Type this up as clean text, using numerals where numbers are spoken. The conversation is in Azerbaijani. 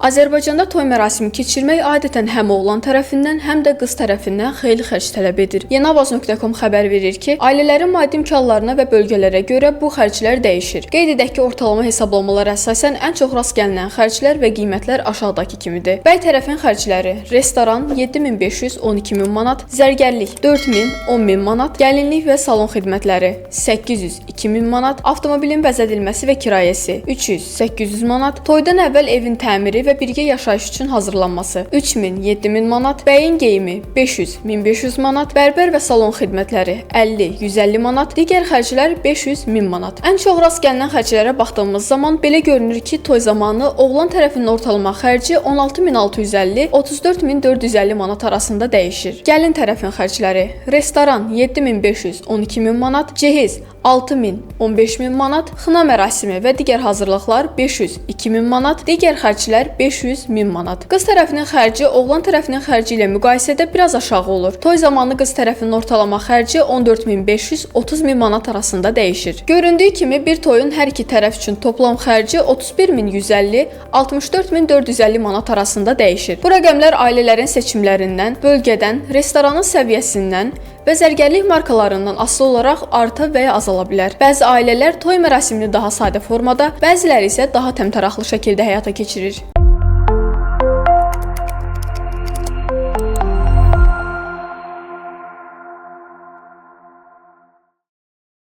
Azərbaycanda toy mərasimi keçirmək adətən həm oğlan tərəfindən, həm də qız tərəfindən xeyli xərc tələb edir. Yenavaz.com xəbər verir ki, ailələrin maddi imkanlarına və bölgələrə görə bu xərclər dəyişir. Qeyd edək ki, ortalama hesablamalara əsasən ən çox rast gəlinən xərclər və qiymətlər aşağıdakı kimidir. Bəy tərəfin xərcləri: restoran 7500-12000 manat, zərgərlik 4000-10000 manat, gəlinlik və salon xidmətləri 800-2000 manat, avtomobilin bəzədilməsi və kirayəsi 300-800 manat, toydan əvvəl evin təmiri və birgə yaşayış üçün hazırlanması 3000-7000 manat, bəyin geyimi 500-1500 manat, bərbər və salon xidmətləri 50-150 manat, digər xərclər 500-1000 manat. Ən çox rast gəlinən xərclərə baxdığımız zaman belə görünür ki, toy zamanı oğlan tərəfinin ortalama xərci 16650-34450 manat arasında dəyişir. Gəlin tərəfin xərcləri: restoran 7500-12000 manat, cehiz 6000-15000 manat, xına mərasimi və digər hazırlıqlar 500-2000 manat, digər xərclər 500-1000 manat. Qız tərəfinin xərci oğlan tərəfinin xərci ilə müqayisədə biraz aşağı olur. Toy zamanı qız tərəfinin ortalama xərci 14500-30000 manat arasında dəyişir. Göründüyü kimi bir toyun hər iki tərəf üçün toplam xərci 31150-64450 manat arasında dəyişir. Bu rəqəmlər ailələrin seçimlərindən, bölgədən, restoranın səviyyəsindən və zərgərlik markalarından asılı olaraq arta və ya azala bilər. Bəzi ailələr toy mərasimini daha sadə formada, bəziləri isə daha təmtəraqlı şəkildə həyata keçirir.